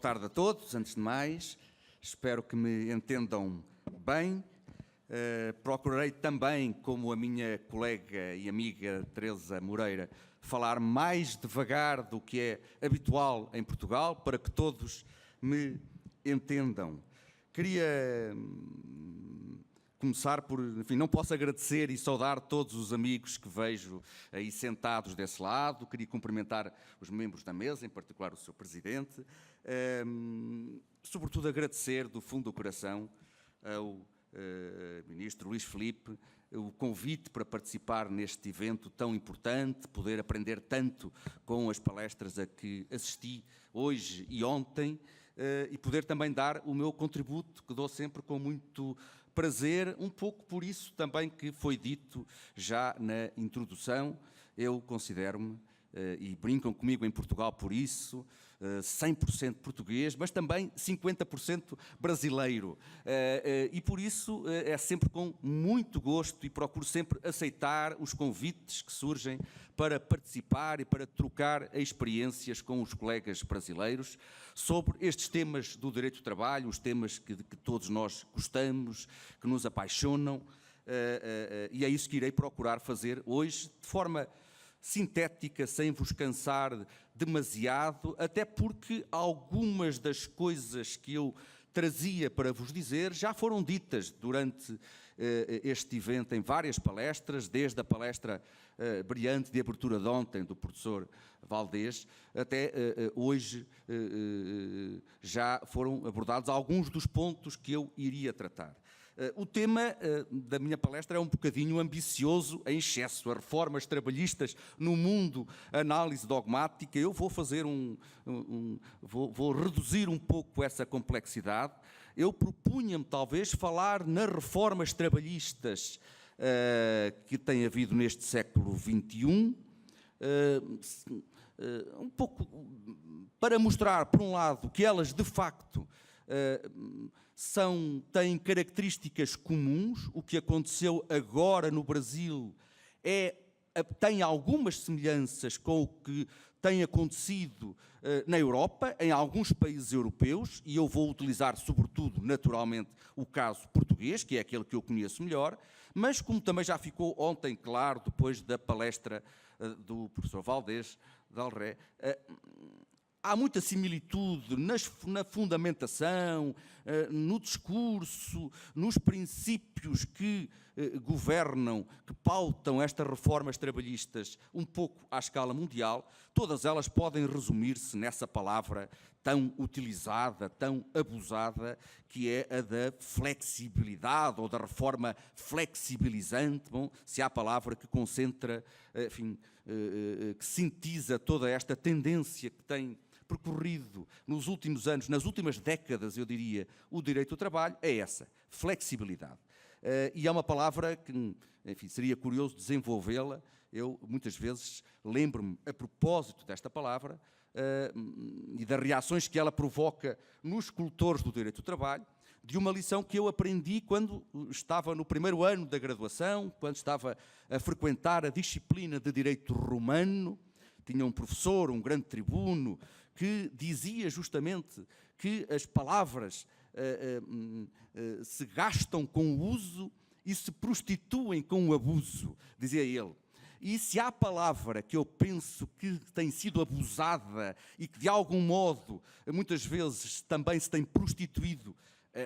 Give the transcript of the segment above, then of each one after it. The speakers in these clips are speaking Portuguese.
tarde a todos, antes de mais. Espero que me entendam bem. Procurarei também, como a minha colega e amiga Teresa Moreira, falar mais devagar do que é habitual em Portugal, para que todos me entendam. Queria começar por, enfim, não posso agradecer e saudar todos os amigos que vejo aí sentados desse lado. Queria cumprimentar os membros da mesa, em particular o seu presidente. Sobretudo agradecer do fundo do coração ao ministro Luís Filipe o convite para participar neste evento tão importante, poder aprender tanto com as palestras a que assisti hoje e ontem, e poder também dar o meu contributo, que dou sempre com muito prazer, um pouco por isso também que foi dito já na introdução. Eu considero-me, e brincam comigo em Portugal por isso, 100% português, mas também 50% brasileiro. E por isso é sempre com muito gosto e procuro sempre aceitar os convites que surgem para participar e para trocar experiências com os colegas brasileiros sobre estes temas do direito do trabalho, os temas que todos nós gostamos, que nos apaixonam, e é isso que irei procurar fazer hoje, de forma sintética, sem vos cansar demasiado, até porque algumas das coisas que eu trazia para vos dizer já foram ditas durante este evento em várias palestras, desde a palestra brilhante de abertura de ontem do professor Valdés, até hoje já foram abordados alguns dos pontos que eu iria tratar. O tema da minha palestra é um bocadinho ambicioso em excesso, as reformas trabalhistas no mundo, análise dogmática. Eu vou fazer vou reduzir um pouco essa complexidade. Eu propunha-me talvez falar nas reformas trabalhistas que tem havido neste século XXI, um pouco para mostrar, por um lado, que elas de facto têm características comuns. O que aconteceu agora no Brasil tem algumas semelhanças com o que tem acontecido na Europa, em alguns países europeus, e eu vou utilizar sobretudo, naturalmente, o caso português, que é aquele que eu conheço melhor, mas como também já ficou ontem claro, depois da palestra do professor Valdés Dalré, há muita similitude na fundamentação, no discurso, nos princípios que governam, que pautam estas reformas trabalhistas um pouco à escala mundial. Todas elas podem resumir-se nessa palavra tão utilizada, tão abusada, que é a da flexibilidade ou da reforma flexibilizante. Bom, se há a palavra que concentra, enfim, que sintetiza toda esta tendência que tem percorrido nos últimos anos, nas últimas décadas, eu diria, o direito do trabalho, é essa, flexibilidade. E é uma palavra que, enfim, seria curioso desenvolvê-la. Eu, muitas vezes, lembro-me, a propósito desta palavra, e das reações que ela provoca nos escultores do direito do trabalho, de uma lição que eu aprendi quando estava no primeiro ano da graduação, quando estava a frequentar a disciplina de direito romano. Tinha um professor, um grande tribuno, que dizia justamente que as palavras se gastam com o uso e se prostituem com o abuso, dizia ele. E se há palavra que eu penso que tem sido abusada e que de algum modo muitas vezes também se tem prostituído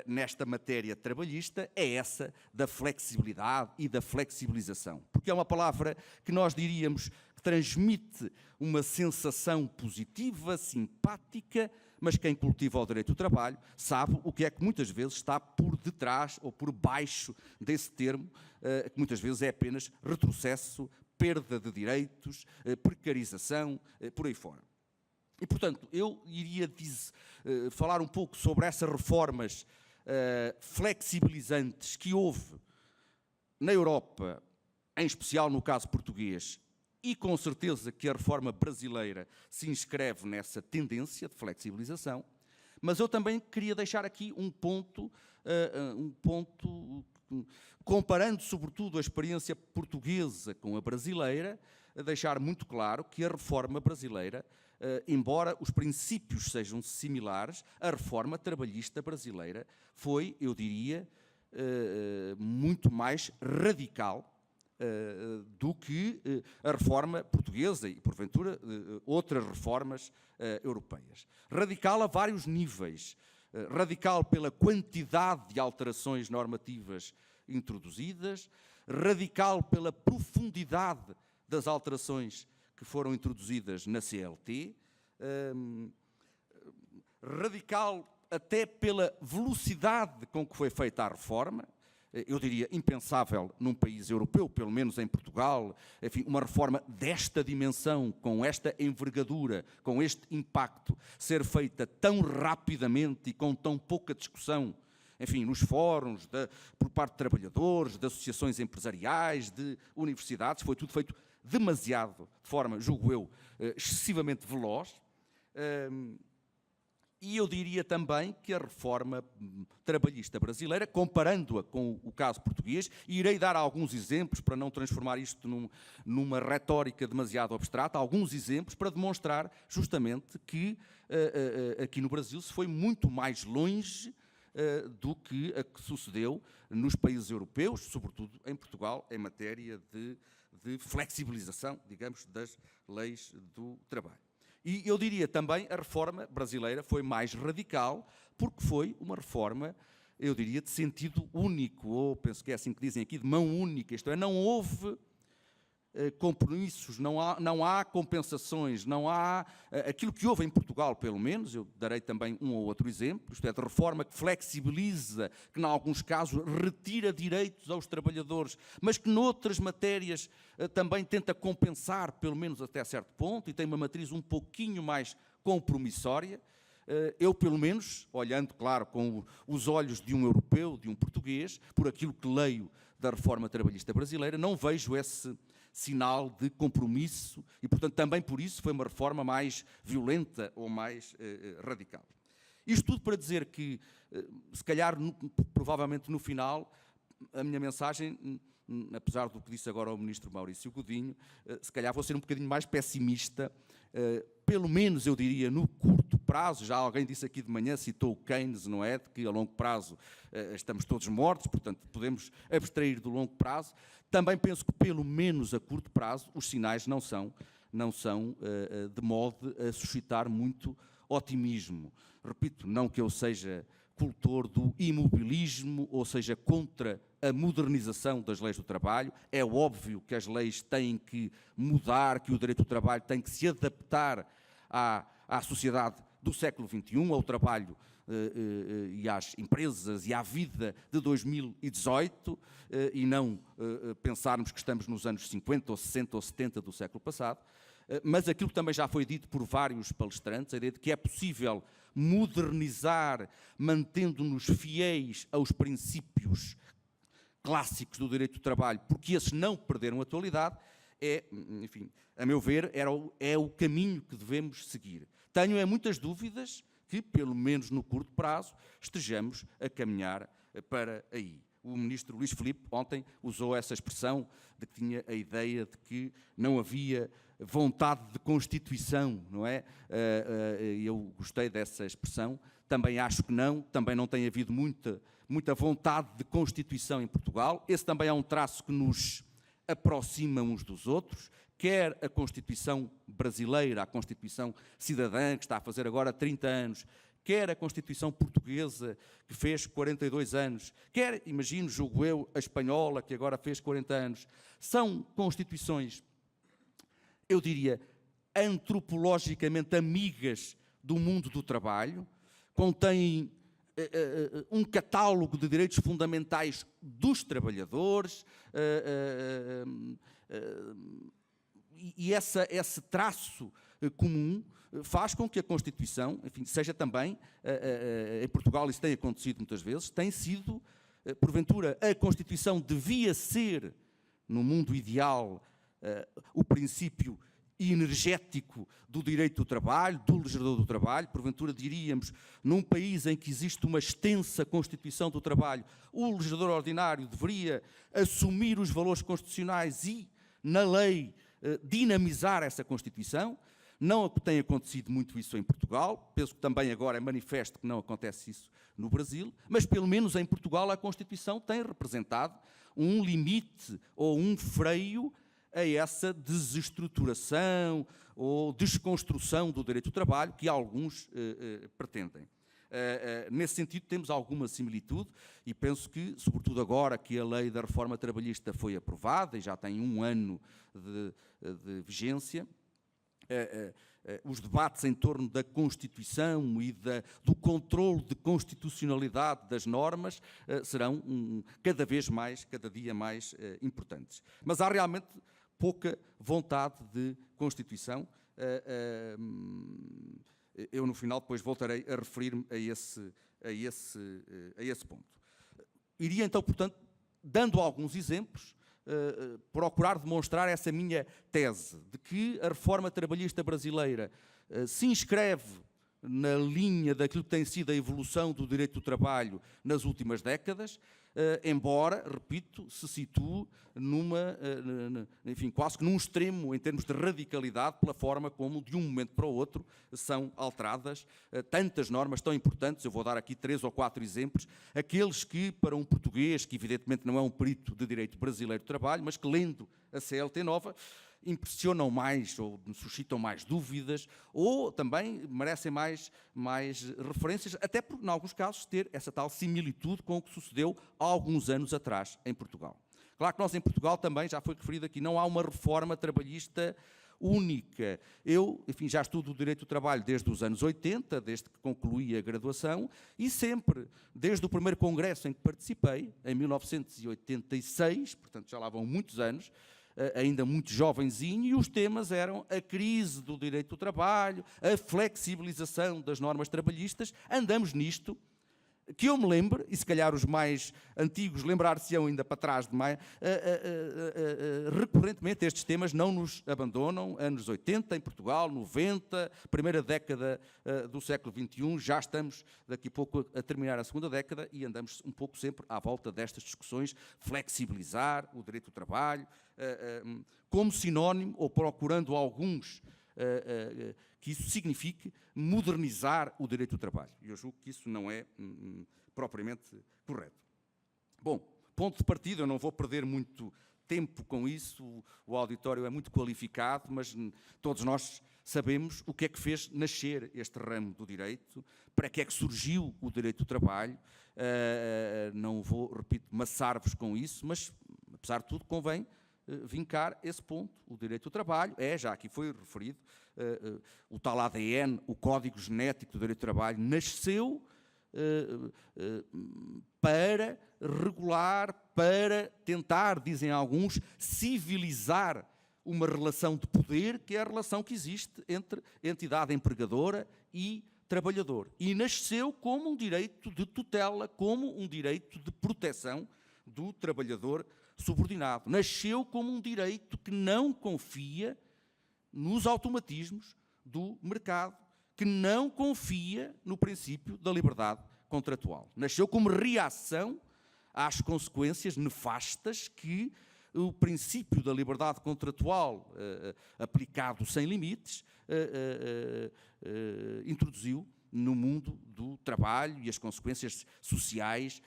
nesta matéria trabalhista, é essa da flexibilidade e da flexibilização. Porque é uma palavra que nós diríamos que transmite uma sensação positiva, simpática, mas quem cultiva o direito do trabalho sabe o que é que muitas vezes está por detrás ou por baixo desse termo, que muitas vezes é apenas retrocesso, perda de direitos, precarização, por aí fora. E, portanto, eu iria falar um pouco sobre essas reformas flexibilizantes que houve na Europa, em especial no caso português, e com certeza que a reforma brasileira se inscreve nessa tendência de flexibilização. Mas eu também queria deixar aqui um ponto comparando sobretudo a experiência portuguesa com a brasileira, deixar muito claro que a reforma brasileira, embora os princípios sejam similares, a reforma trabalhista brasileira foi, eu diria, muito mais radical do que a reforma portuguesa e, porventura, outras reformas europeias. Radical a vários níveis. Radical pela quantidade de alterações normativas introduzidas, radical pela profundidade das alterações que foram introduzidas na CLT, radical até pela velocidade com que foi feita a reforma, eu diria impensável num país europeu, pelo menos em Portugal, enfim, uma reforma desta dimensão, com esta envergadura, com este impacto, ser feita tão rapidamente e com tão pouca discussão, enfim, nos fóruns, por parte de trabalhadores, de associações empresariais, de universidades, foi tudo feito demasiado, de forma, julgo eu, excessivamente veloz. E eu diria também que a reforma trabalhista brasileira, comparando-a com o caso português, e irei dar alguns exemplos para não transformar isto numa retórica demasiado abstrata, alguns exemplos para demonstrar justamente que aqui no Brasil se foi muito mais longe do que a que sucedeu nos países europeus, sobretudo em Portugal, em matéria de flexibilização, digamos, das leis do trabalho. E eu diria também a reforma brasileira foi mais radical, porque foi uma reforma, eu diria, de sentido único, ou penso que é assim que dizem aqui, de mão única, isto é, não houve compromissos, não há compensações, não há aquilo que houve em Portugal, pelo menos, eu darei também um ou outro exemplo, isto é, de reforma que flexibiliza, que em alguns casos retira direitos aos trabalhadores, mas que noutras matérias também tenta compensar, pelo menos até certo ponto, e tem uma matriz um pouquinho mais compromissória. Eu, pelo menos, olhando, claro, com os olhos de um europeu, de um português, por aquilo que leio da reforma trabalhista brasileira, não vejo esse sinal de compromisso e, portanto, também por isso foi uma reforma mais violenta ou mais radical. Isto tudo para dizer que, se calhar, provavelmente no final, a minha mensagem, apesar do que disse agora o ministro Maurício Godinho, se calhar vou ser um bocadinho mais pessimista, pelo menos eu diria no curto prazo. Já alguém disse aqui de manhã, citou o Keynes, não é? De que a longo prazo estamos todos mortos, portanto podemos abstrair do longo prazo. Também penso que pelo menos a curto prazo os sinais não são de modo a suscitar muito otimismo. Repito, não que eu seja cultor do imobilismo, ou seja, contra a modernização das leis do trabalho. É óbvio que as leis têm que mudar, que o direito do trabalho tem que se adaptar à sociedade do século XXI, ao trabalho e às empresas e à vida de 2018, e não pensarmos que estamos nos anos 50 ou 60 ou 70 do século passado. Mas aquilo que também já foi dito por vários palestrantes, a ideia de que é possível modernizar, mantendo-nos fiéis aos princípios clássicos do direito do trabalho, porque esses não perderam atualidade, enfim, a meu ver, é o caminho que devemos seguir. Tenho muitas dúvidas que, pelo menos no curto prazo, estejamos a caminhar para aí. O ministro Luís Filipe ontem usou essa expressão de que tinha a ideia de que não havia vontade de constituição, não é? Eu gostei dessa expressão, também acho que não, também não tem havido muita vontade de constituição em Portugal. Esse também é um traço que nos aproxima uns dos outros, quer a Constituição brasileira, a Constituição cidadã, que está a fazer agora 30 anos, quer a Constituição portuguesa, que fez 42 anos, quer, imagino, julgo eu, a espanhola, que agora fez 40 anos. São constituições, eu diria, antropologicamente amigas do mundo do trabalho, contêm um catálogo de direitos fundamentais dos trabalhadores, e esse traço comum faz com que a Constituição, enfim, seja também, em Portugal isso tem acontecido muitas vezes, tem sido, porventura, a Constituição devia ser, no mundo ideal, o princípio energético do direito do trabalho, do legislador do trabalho. Porventura diríamos, num país em que existe uma extensa Constituição do trabalho, o legislador ordinário deveria assumir os valores constitucionais e, na lei, dinamizar essa Constituição. Não tem acontecido muito isso em Portugal, penso que também agora é manifesto que não acontece isso no Brasil, mas pelo menos em Portugal a Constituição tem representado um limite ou um freio a essa desestruturação ou desconstrução do direito do trabalho que alguns pretendem. Nesse sentido temos alguma similitude e penso que, sobretudo agora que a lei da reforma trabalhista foi aprovada e já tem 1 ano de vigência, os debates em torno da Constituição e do controle de constitucionalidade das normas serão cada dia mais importantes. Mas há realmente pouca vontade de Constituição. Eu, no final, depois voltarei a referir-me a esse ponto. Iria, então, portanto, dando alguns exemplos, procurar demonstrar essa minha tese de que a reforma trabalhista brasileira se inscreve na linha daquilo que tem sido a evolução do direito do trabalho nas últimas décadas, embora, repito, se situe enfim, quase que num extremo em termos de radicalidade pela forma como, de um momento para o outro, são alteradas tantas normas tão importantes. Eu vou dar aqui 3 ou 4 exemplos, aqueles que, para um português, que evidentemente não é um perito de direito brasileiro do trabalho, mas que, lendo a CLT nova, impressionam mais ou suscitam mais dúvidas ou também merecem mais referências, até por, em alguns casos, ter essa tal similitude com o que sucedeu há alguns anos atrás em Portugal. Claro que nós em Portugal também, já foi referido aqui, não há uma reforma trabalhista única. Eu, enfim, já estudo o direito do trabalho desde os anos 80, desde que concluí a graduação, e sempre, desde o primeiro congresso em que participei, em 1986, portanto já lá vão muitos anos, ainda muito jovenzinho, e os temas eram a crise do direito do trabalho, a flexibilização das normas trabalhistas. Andamos nisto, que eu me lembro, e se calhar os mais antigos lembrar-se-ão ainda para trás de mais, recorrentemente estes temas não nos abandonam. Anos 80 em Portugal, 90, primeira década do século XXI, já estamos daqui a pouco a terminar a segunda década e andamos um pouco sempre à volta destas discussões, flexibilizar o direito do trabalho, como sinónimo, ou procurando alguns que isso signifique modernizar o direito do trabalho. E eu julgo que isso não é propriamente correto. Bom, ponto de partida, eu não vou perder muito tempo com isso, o auditório é muito qualificado, mas todos nós sabemos o que é que fez nascer este ramo do direito, para que é que surgiu o direito do trabalho. Não vou, repito, maçar-vos com isso, mas, apesar de tudo, convém vincar esse ponto. O direito do trabalho já aqui foi referido, o tal ADN, o Código Genético do Direito do Trabalho, nasceu para regular, para tentar, dizem alguns, civilizar uma relação de poder, que é a relação que existe entre entidade empregadora e trabalhador. E nasceu como um direito de tutela, como um direito de proteção do trabalhador subordinado. Nasceu como um direito que não confia nos automatismos do mercado, que não confia no princípio da liberdade contratual. Nasceu como reação às consequências nefastas que o princípio da liberdade contratual aplicado sem limites introduziu no mundo do trabalho e as consequências sociais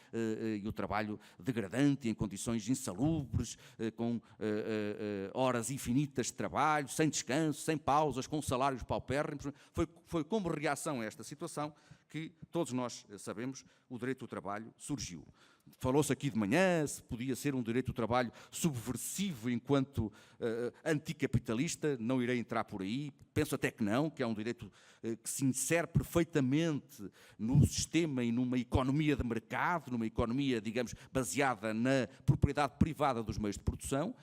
e o trabalho degradante em condições insalubres, com horas infinitas de trabalho, sem descanso, sem pausas, com salários paupérrimos. Foi como reação a esta situação que, todos nós sabemos, o direito do trabalho surgiu. Falou-se aqui de manhã se podia ser um direito do trabalho subversivo enquanto anticapitalista. Não irei entrar por aí, penso até que não, que é um direito que se insere perfeitamente no sistema e numa economia de mercado, numa economia, digamos, baseada na propriedade privada dos meios de produção,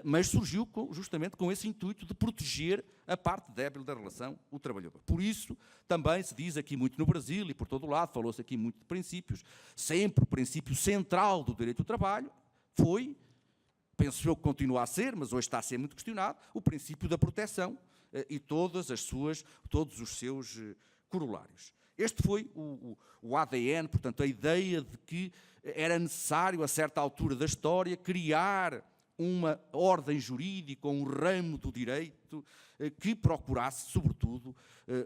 mas surgiu justamente com esse intuito de proteger a parte débil da relação, o trabalhador. Por isso, também se diz aqui muito no Brasil e por todo o lado, falou-se aqui muito de princípios, sempre o princípio central do direito do trabalho foi, penso eu que continua a ser, mas hoje está a ser muito questionado, o princípio da proteção e todos os seus corolários. Este foi o ADN, portanto, a ideia de que era necessário, a certa altura da história, criar uma ordem jurídica, um ramo do direito que procurasse, sobretudo,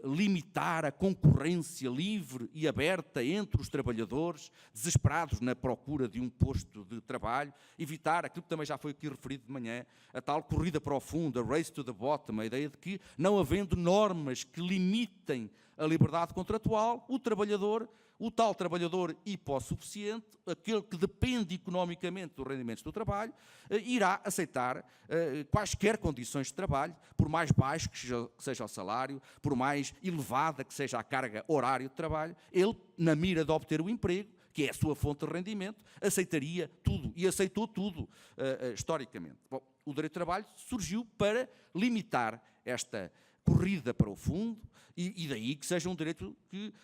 limitar a concorrência livre e aberta entre os trabalhadores desesperados na procura de um posto de trabalho, evitar aquilo que também já foi aqui referido de manhã, a tal corrida para o fundo, a race to the bottom, a ideia de que, não havendo normas que limitem a liberdade contratual, o tal trabalhador hipossuficiente, aquele que depende economicamente dos rendimentos do trabalho, irá aceitar quaisquer condições de trabalho, por mais baixo que seja o salário, por mais elevada que seja a carga horária de trabalho, ele, na mira de obter o emprego, que é a sua fonte de rendimento, aceitaria tudo, e aceitou tudo, historicamente. Bom, o direito do trabalho surgiu para limitar esta corrida para o fundo, e daí que seja um direito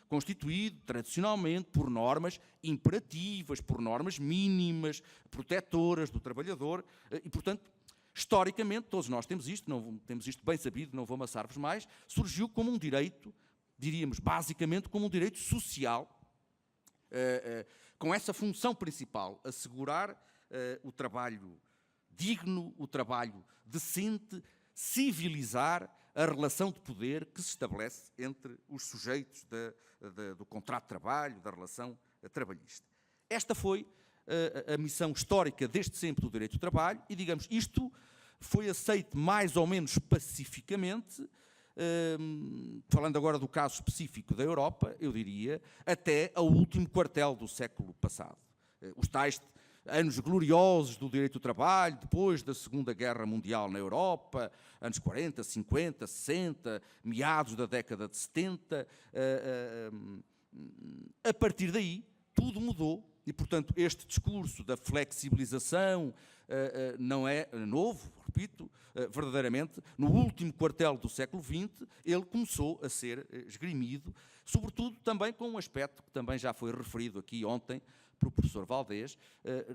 constituído tradicionalmente por normas imperativas, por normas mínimas, protetoras do trabalhador, e portanto, historicamente, todos nós temos isto, não temos isto bem sabido, não vou amassar-vos mais, surgiu como um direito, diríamos basicamente como um direito social, com essa função principal, assegurar o trabalho digno, o trabalho decente, civilizar a relação de poder que se estabelece entre os sujeitos do contrato de trabalho, da relação trabalhista. Esta foi a missão histórica desde sempre do direito do trabalho e, digamos, isto foi aceito mais ou menos pacificamente, falando agora do caso específico da Europa, eu diria, até ao último quartel do século passado. Os tais anos gloriosos do direito do trabalho, depois da Segunda Guerra Mundial na Europa, anos 40, 50, 60, meados da década de 70, a partir daí tudo mudou e, portanto, este discurso da flexibilização não é novo, repito, verdadeiramente, no último quartel do século XX, ele começou a ser esgrimido, sobretudo também com um aspecto que também já foi referido aqui ontem, pelo professor Valdés,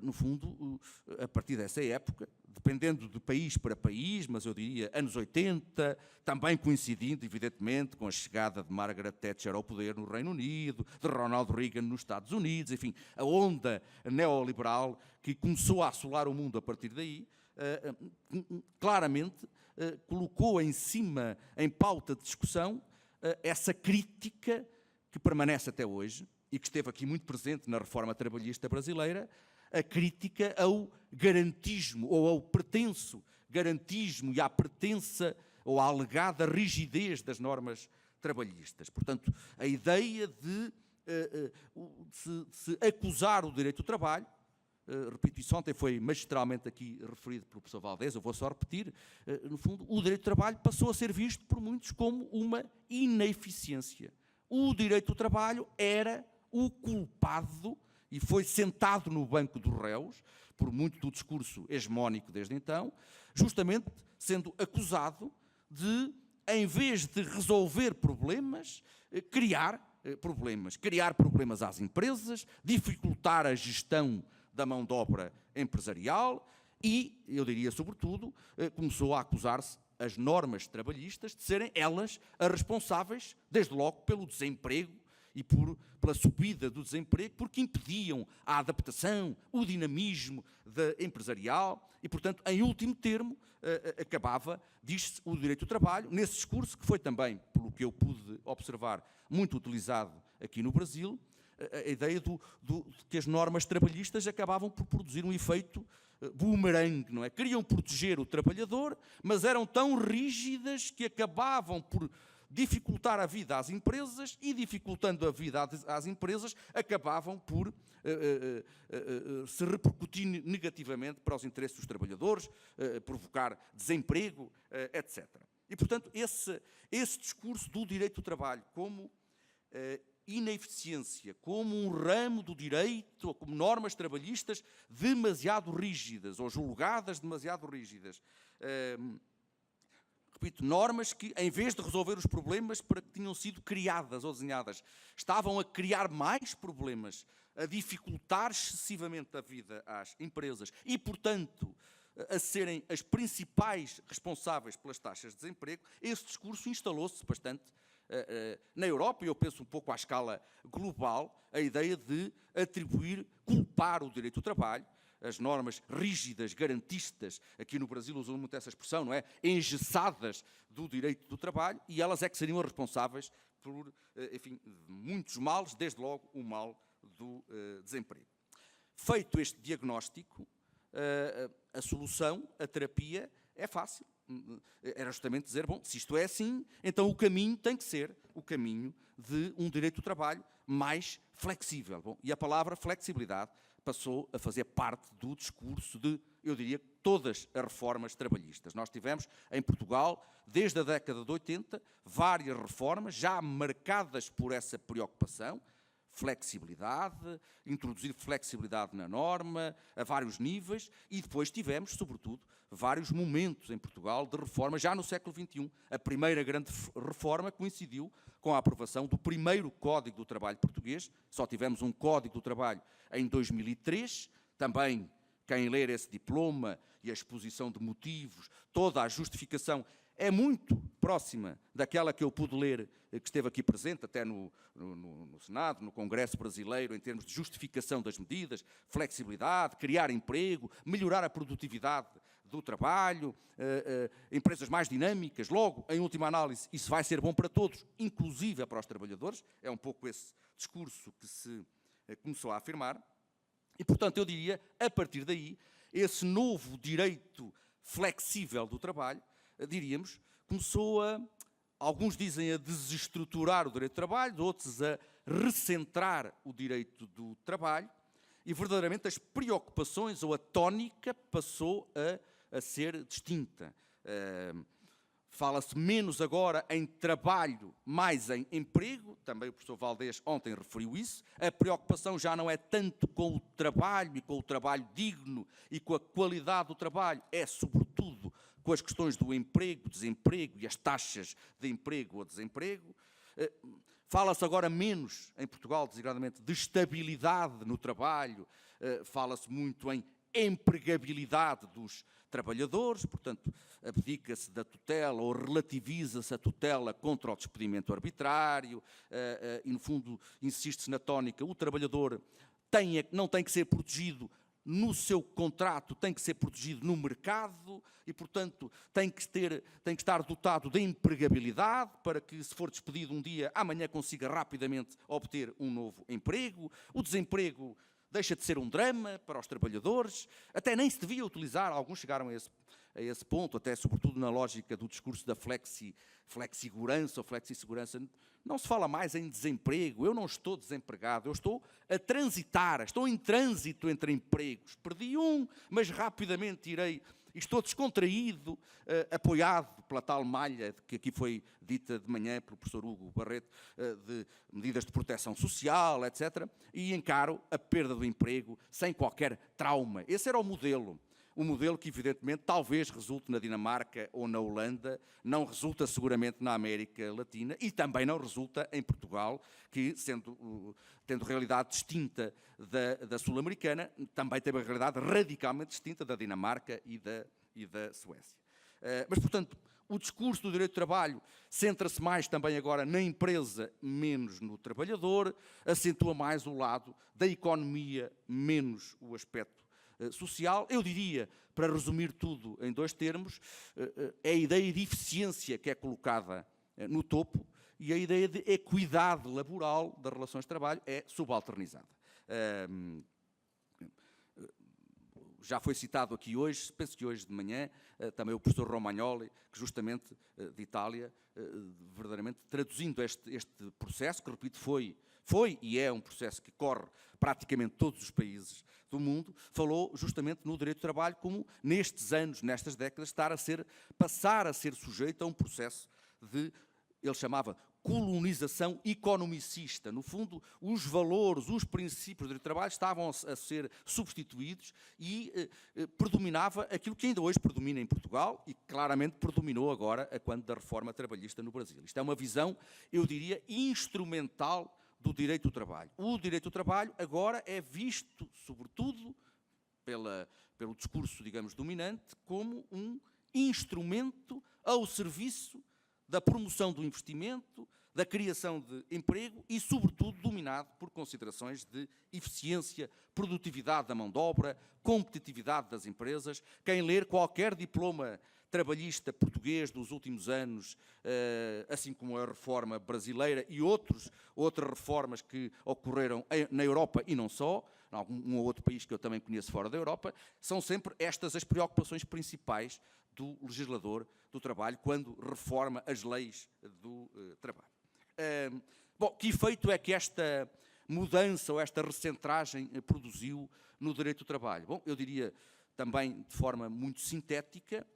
no fundo, a partir dessa época, dependendo de país para país, mas eu diria anos 80, também coincidindo, evidentemente, com a chegada de Margaret Thatcher ao poder no Reino Unido, de Ronald Reagan nos Estados Unidos, enfim, a onda neoliberal que começou a assolar o mundo a partir daí, claramente colocou em cima, em pauta de discussão, essa crítica que permanece até hoje, e que esteve aqui muito presente na reforma trabalhista brasileira, a crítica ao garantismo, ou ao pretenso garantismo e à pretensa ou à alegada rigidez das normas trabalhistas. Portanto, a ideia de se acusar o direito do trabalho, repito, isso ontem foi magistralmente aqui referido pelo professor Valdés, eu vou só repetir, no fundo, o direito do trabalho passou a ser visto por muitos como uma ineficiência. O direito do trabalho era o culpado, e foi sentado no banco dos réus, por muito do discurso hegemónico desde então, justamente sendo acusado de, em vez de resolver problemas, criar problemas às empresas, dificultar a gestão da mão de obra empresarial e, eu diria sobretudo, começou a acusar-se as normas trabalhistas de serem elas as responsáveis, desde logo, pelo desemprego e pela subida do desemprego, porque impediam a adaptação, o dinamismo empresarial e, portanto, em último termo, acabava, diz-se, o direito do trabalho, nesse discurso, que foi também, pelo que eu pude observar, muito utilizado aqui no Brasil, a ideia de que as normas trabalhistas acabavam por produzir um efeito boomerang, não é? Queriam proteger o trabalhador, mas eram tão rígidas que acabavam por dificultar a vida às empresas e, dificultando a vida às empresas, acabavam por se repercutir negativamente para os interesses dos trabalhadores, provocar desemprego, etc. E, portanto, esse discurso do direito do trabalho como ineficiência, como um ramo do direito, ou como normas trabalhistas demasiado rígidas, ou julgadas demasiado rígidas, repito, normas que, em vez de resolver os problemas para que tinham sido criadas ou desenhadas, estavam a criar mais problemas, a dificultar excessivamente a vida às empresas e, portanto, a serem as principais responsáveis pelas taxas de desemprego, esse discurso instalou-se bastante na Europa, e eu penso um pouco à escala global, a ideia de culpar o direito do trabalho, as normas rígidas, garantistas, aqui no Brasil usam muito essa expressão, não é? Engessadas do direito do trabalho, e elas é que seriam as responsáveis por, enfim, muitos males, desde logo o mal do desemprego. Feito este diagnóstico, a solução, a terapia, é fácil. Era justamente dizer, bom, se isto é assim, então o caminho tem que ser o caminho de um direito do trabalho mais flexível. Bom, e a palavra flexibilidade passou a fazer parte do discurso de, eu diria, todas as reformas trabalhistas. Nós tivemos em Portugal, desde a década de 80, várias reformas já marcadas por essa preocupação, flexibilidade, introduzir flexibilidade na norma, a vários níveis, e depois tivemos, sobretudo, vários momentos em Portugal de reforma, já no século XXI. A primeira grande reforma coincidiu com a aprovação do primeiro Código do Trabalho português. Só tivemos um Código do Trabalho em 2003, também quem ler esse diploma e a exposição de motivos, toda a justificação é muito próxima daquela que eu pude ler, que esteve aqui presente, até no Senado, no Congresso Brasileiro, em termos de justificação das medidas, flexibilidade, criar emprego, melhorar a produtividade do trabalho, empresas mais dinâmicas. Logo, em última análise, isso vai ser bom para todos, inclusive para os trabalhadores. É um pouco esse discurso que se começou a afirmar. E, portanto, eu diria, a partir daí, esse novo direito flexível do trabalho, diríamos, começou alguns dizem a desestruturar o direito do trabalho, outros a recentrar o direito do trabalho, e verdadeiramente as preocupações ou a tónica passou a ser distinta. Fala-se menos agora em trabalho, mais em emprego, também o professor Valdés ontem referiu isso. A preocupação já não é tanto com o trabalho e com o trabalho digno e com a qualidade do trabalho, é sobretudo com as questões do emprego, desemprego e as taxas de emprego ou desemprego. Fala-se agora menos, em Portugal, designadamente, de estabilidade no trabalho, fala-se muito em empregabilidade dos trabalhadores, portanto, abdica-se da tutela ou relativiza-se a tutela contra o despedimento arbitrário, e, no fundo, insiste-se na tónica, o trabalhador não tem que ser protegido no seu contrato, tem que ser protegido no mercado e, portanto, tem que estar dotado de empregabilidade para que, se for despedido um dia, amanhã consiga rapidamente obter um novo emprego. O desemprego deixa de ser um drama para os trabalhadores, até nem se devia utilizar, alguns chegaram a esse ponto, até sobretudo na lógica do discurso da flexigurança ou flexissegurança. Não se fala mais em desemprego, eu não estou desempregado, eu estou a transitar, estou em trânsito entre empregos. Perdi um, mas rapidamente irei, estou descontraído, apoiado pela tal malha que aqui foi dita de manhã pelo professor Hugo Barreto, de medidas de proteção social, etc. E encaro a perda do emprego sem qualquer trauma. Esse era o modelo que, evidentemente, talvez resulte na Dinamarca ou na Holanda, não resulta seguramente na América Latina e também não resulta em Portugal, que, tendo realidade distinta da sul-americana, também tem uma realidade radicalmente distinta da Dinamarca e da Suécia. Mas, portanto, o discurso do direito do trabalho centra-se mais também agora na empresa, menos no trabalhador, acentua mais o lado da economia, menos o aspecto social. Eu diria, para resumir tudo em dois termos, é a ideia de eficiência que é colocada no topo e a ideia de equidade laboral das relações de trabalho é subalternizada. Já foi citado aqui hoje, penso que hoje de manhã, também o professor Romagnoli, que justamente de Itália, verdadeiramente traduzindo este processo, que repito, foi e é um processo que corre praticamente todos os países do mundo, falou justamente no direito do trabalho como nestes anos, nestas décadas, passar a ser sujeito a um processo de, ele chamava, colonização economicista. No fundo, os valores, os princípios do direito do trabalho estavam a ser substituídos e predominava aquilo que ainda hoje predomina em Portugal e claramente predominou agora a quando da reforma trabalhista no Brasil. Isto é uma visão, eu diria, instrumental do direito do trabalho. O direito do trabalho agora é visto, sobretudo, pelo discurso, digamos, dominante, como um instrumento ao serviço da promoção do investimento, da criação de emprego e, sobretudo, dominado por considerações de eficiência, produtividade da mão de obra, competitividade das empresas. Quem ler qualquer diploma trabalhista português dos últimos anos, assim como a reforma brasileira e outras reformas que ocorreram na Europa e não só, em algum outro país que eu também conheço fora da Europa, são sempre estas as preocupações principais do legislador do trabalho quando reforma as leis do trabalho. Bom, que efeito é que esta mudança ou esta recentragem produziu no direito do trabalho? Bom, eu diria também de forma muito sintética,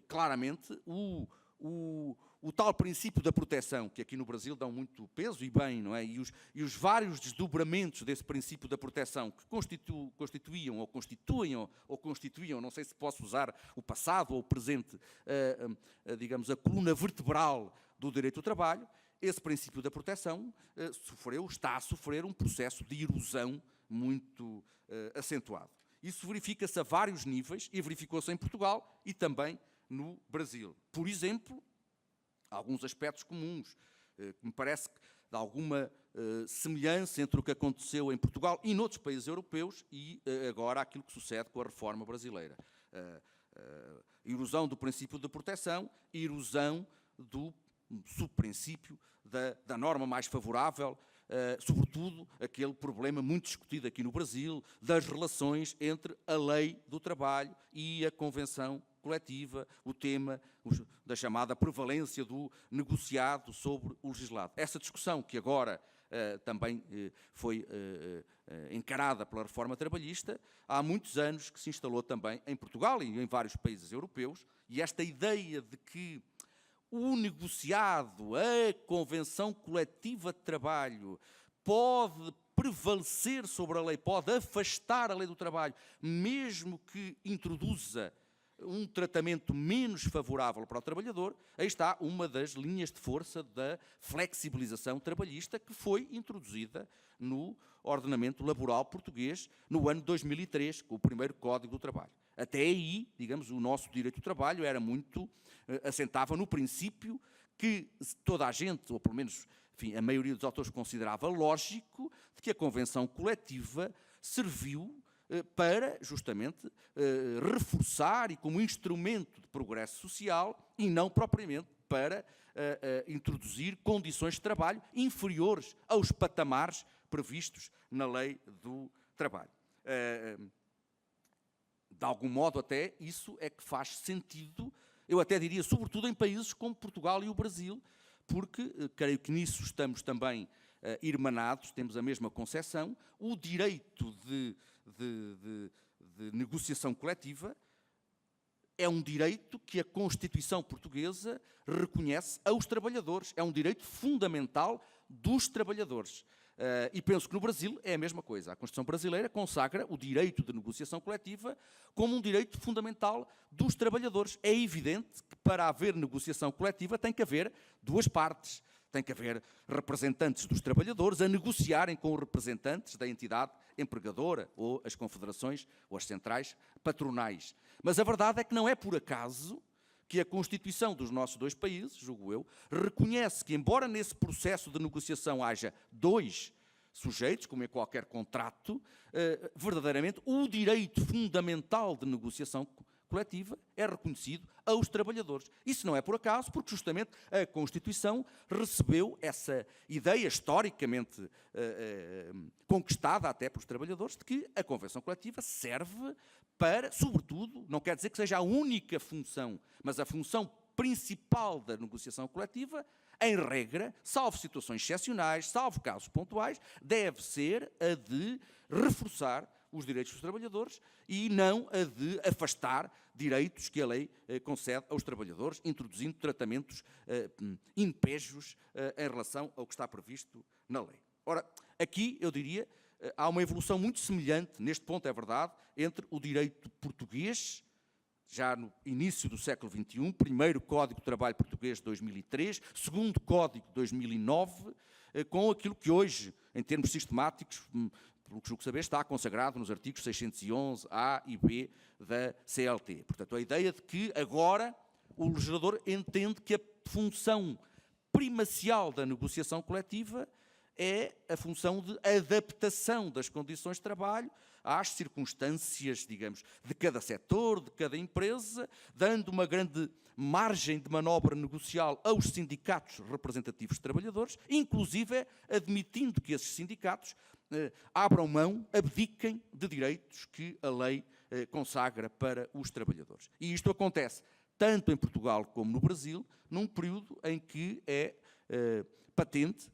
claramente, o tal princípio da proteção, que aqui no Brasil dão muito peso e bem, não é? E os vários desdobramentos desse princípio da proteção que constituíam, não sei se posso usar o passado ou o presente, digamos, a coluna vertebral do direito do trabalho, esse princípio da proteção está a sofrer um processo de erosão muito acentuado. Isso verifica-se a vários níveis e verificou-se em Portugal e também no Brasil. Por exemplo, alguns aspectos comuns, que me parece que de alguma semelhança entre o que aconteceu em Portugal e noutros países europeus e agora aquilo que sucede com a reforma brasileira. Erosão do princípio de proteção, erosão do subprincípio da norma mais favorável, sobretudo aquele problema muito discutido aqui no Brasil, das relações entre a lei do trabalho e a convenção coletiva, o tema da chamada prevalência do negociado sobre o legislado. Essa discussão que agora também foi encarada pela reforma trabalhista, há muitos anos que se instalou também em Portugal e em vários países europeus, e esta ideia de que o negociado, a convenção coletiva de trabalho, pode prevalecer sobre a lei, pode afastar a lei do trabalho, mesmo que introduza um tratamento menos favorável para o trabalhador, aí está uma das linhas de força da flexibilização trabalhista que foi introduzida no ordenamento laboral português no ano 2003, com o primeiro Código do Trabalho. Até aí, digamos, o nosso direito do trabalho era muito, assentava no princípio que toda a gente, ou pelo menos, enfim, a maioria dos autores considerava lógico, de que a convenção coletiva serviu para, justamente, reforçar e como instrumento de progresso social e não propriamente para introduzir condições de trabalho inferiores aos patamares previstos na lei do trabalho. De algum modo até, isso é que faz sentido, eu até diria, sobretudo em países como Portugal e o Brasil, porque creio que nisso estamos também irmanados, temos a mesma concepção, o direito de negociação coletiva é um direito que a Constituição portuguesa reconhece aos trabalhadores, é um direito fundamental dos trabalhadores. E penso que no Brasil é a mesma coisa. A Constituição brasileira consagra o direito de negociação coletiva como um direito fundamental dos trabalhadores. É evidente que para haver negociação coletiva tem que haver duas partes. Tem que haver representantes dos trabalhadores a negociarem com os representantes da entidade empregadora ou as confederações ou as centrais patronais. Mas a verdade é que não é por acaso que a Constituição dos nossos dois países, julgo eu, reconhece que, embora nesse processo de negociação haja dois sujeitos, como em qualquer contrato, verdadeiramente o direito fundamental de negociação coletiva é reconhecido aos trabalhadores. Isso não é por acaso, porque justamente a Constituição recebeu essa ideia historicamente conquistada até pelos trabalhadores de que a convenção coletiva serve para, sobretudo, não quer dizer que seja a única função, mas a função principal da negociação coletiva, em regra, salvo situações excepcionais, salvo casos pontuais, deve ser a de reforçar os direitos dos trabalhadores e não a de afastar direitos que a lei concede aos trabalhadores, introduzindo tratamentos impégios em relação ao que está previsto na lei. Ora, aqui, eu diria, há uma evolução muito semelhante, neste ponto é verdade, entre o direito português, já no início do século XXI, primeiro Código de Trabalho Português de 2003, segundo Código de 2009, com aquilo que hoje, em termos sistemáticos, pelo que julgo saber, está consagrado nos artigos 611A e B da CLT. Portanto, a ideia de que agora o legislador entende que a função primacial da negociação coletiva é a função de adaptação das condições de trabalho às circunstâncias, digamos, de cada setor, de cada empresa, dando uma grande margem de manobra negocial aos sindicatos representativos de trabalhadores, inclusive admitindo que esses sindicatos abram mão, abdiquem de direitos que a lei consagra para os trabalhadores. E isto acontece tanto em Portugal como no Brasil, num período em que é patente,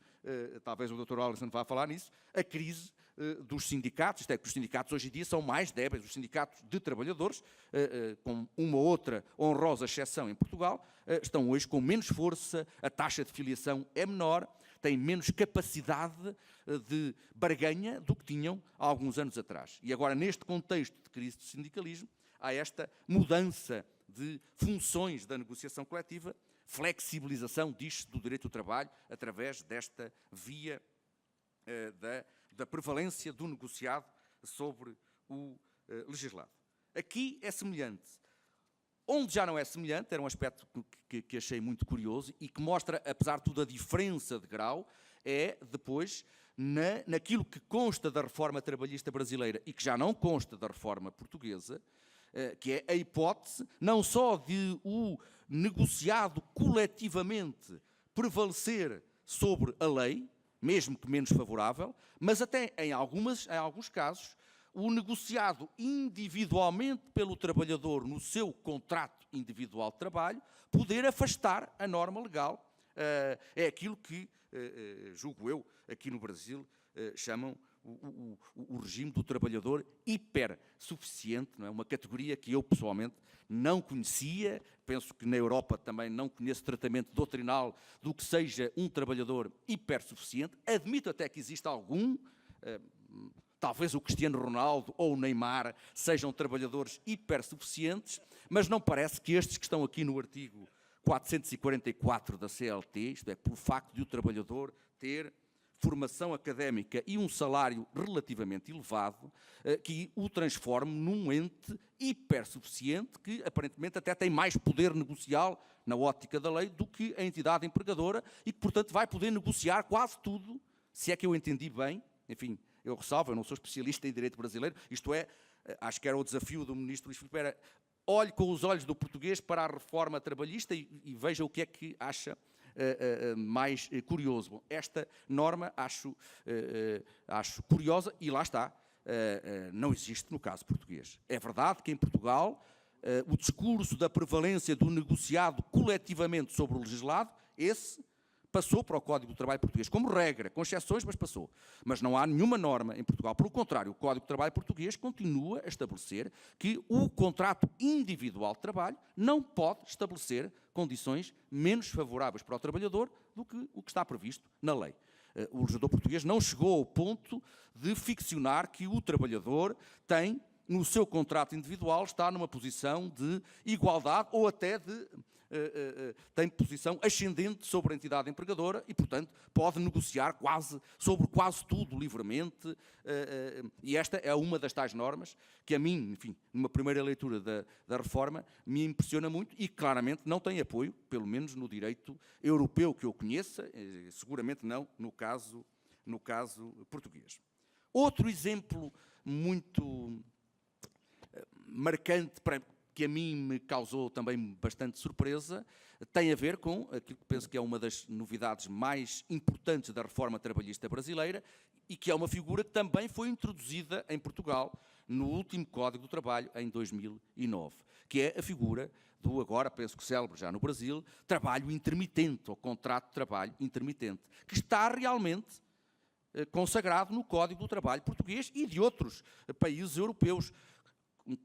talvez o Dr. Alisson vá falar nisso, a crise dos sindicatos, isto é, que os sindicatos hoje em dia são mais débeis, os sindicatos de trabalhadores, com uma ou outra honrosa exceção em Portugal, estão hoje com menos força, a taxa de filiação é menor, têm menos capacidade de barganha do que tinham há alguns anos atrás. E agora, neste contexto de crise do sindicalismo, há esta mudança de funções da negociação coletiva, flexibilização, diz-se, do direito do trabalho, através desta via da prevalência do negociado sobre o legislado. Aqui é semelhante. Onde já não é semelhante, era um aspecto que achei muito curioso e que mostra, apesar de tudo, a diferença de grau, é depois naquilo que consta da reforma trabalhista brasileira e que já não consta da reforma portuguesa, que é a hipótese não só de o negociado coletivamente prevalecer sobre a lei, mesmo que menos favorável, mas até em alguns casos, o negociado individualmente pelo trabalhador no seu contrato individual de trabalho, poder afastar a norma legal. É aquilo que, julgo eu, aqui no Brasil, chamam o regime do trabalhador hipersuficiente, não é? Uma categoria que eu, pessoalmente, não conhecia. Penso que na Europa também não conheço tratamento doutrinal do que seja um trabalhador hipersuficiente. Admito até que existe algum, talvez o Cristiano Ronaldo ou o Neymar sejam trabalhadores hipersuficientes, mas não parece que estes que estão aqui no artigo 444 da CLT, isto é, pelo facto de o trabalhador ter formação académica e um salário relativamente elevado, que o transforme num ente hipersuficiente que aparentemente até tem mais poder negocial na ótica da lei do que a entidade empregadora e que, portanto, vai poder negociar quase tudo, se é que eu entendi bem. Enfim, eu ressalvo, eu não sou especialista em direito brasileiro, isto é, acho que era o desafio do ministro Luís Filipe, era olhe com os olhos do português para a reforma trabalhista e veja o que é que acha mais curioso. Bom, esta norma acho curiosa e lá está, não existe no caso português. É verdade que em Portugal o discurso da prevalência do negociado coletivamente sobre o legislado, esse passou para o Código do Trabalho português, como regra, com exceções, mas passou. Mas não há nenhuma norma em Portugal. Pelo contrário, o Código do Trabalho português continua a estabelecer que o contrato individual de trabalho não pode estabelecer condições menos favoráveis para o trabalhador do que o que está previsto na lei. O legislador português não chegou ao ponto de ficcionar que o trabalhador tem, no seu contrato individual, está numa posição de igualdade ou até tem posição ascendente sobre a entidade empregadora e, portanto, pode negociar sobre quase tudo livremente. E esta é uma das tais normas que a mim, enfim, numa primeira leitura da reforma, me impressiona muito e claramente não tem apoio, pelo menos no direito europeu que eu conheça, seguramente não no caso português. Outro exemplo muito marcante que a mim me causou também bastante surpresa, tem a ver com aquilo que penso que é uma das novidades mais importantes da reforma trabalhista brasileira e que é uma figura que também foi introduzida em Portugal no último Código do Trabalho, em 2009, que é a figura do, agora penso que célebre já no Brasil, trabalho intermitente, ou contrato de trabalho intermitente, que está realmente consagrado no Código do Trabalho português e de outros países europeus,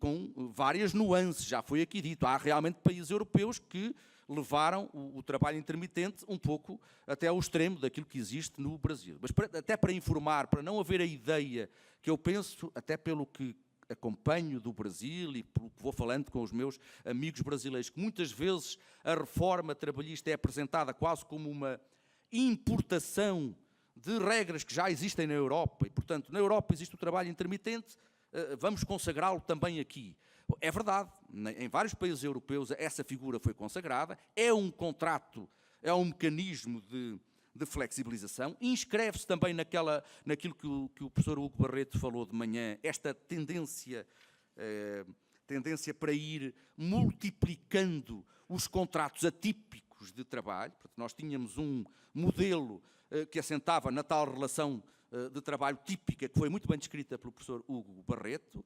com várias nuances, já foi aqui dito. Há realmente países europeus que levaram o trabalho intermitente um pouco até ao extremo daquilo que existe no Brasil. Mas até para informar, para não haver a ideia que eu penso, até pelo que acompanho do Brasil e pelo que vou falando com os meus amigos brasileiros, que muitas vezes a reforma trabalhista é apresentada quase como uma importação de regras que já existem na Europa e, portanto, na Europa existe o trabalho intermitente, vamos consagrá-lo também aqui. É verdade, em vários países europeus essa figura foi consagrada, é um contrato é um mecanismo de flexibilização, inscreve-se também naquilo que o professor Hugo Barreto falou de manhã, esta tendência para ir multiplicando os contratos atípicos de trabalho. Portanto, nós tínhamos um modelo que assentava na tal relação de trabalho típica, que foi muito bem descrita pelo professor Hugo Barreto,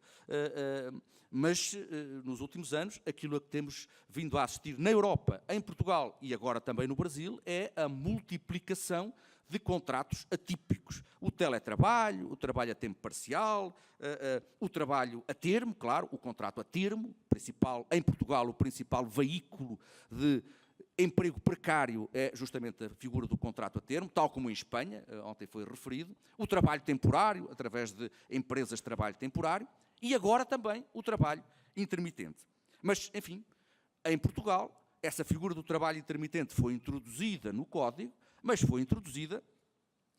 mas nos últimos anos aquilo a que temos vindo a assistir na Europa, em Portugal e agora também no Brasil, é a multiplicação de contratos atípicos. O teletrabalho, o trabalho a tempo parcial, o trabalho a termo, claro, o contrato a termo, em Portugal o principal veículo de emprego precário é justamente a figura do contrato a termo, tal como em Espanha, ontem foi referido, o trabalho temporário, através de empresas de trabalho temporário, e agora também o trabalho intermitente. Mas, enfim, em Portugal, essa figura do trabalho intermitente foi introduzida no Código, mas foi introduzida,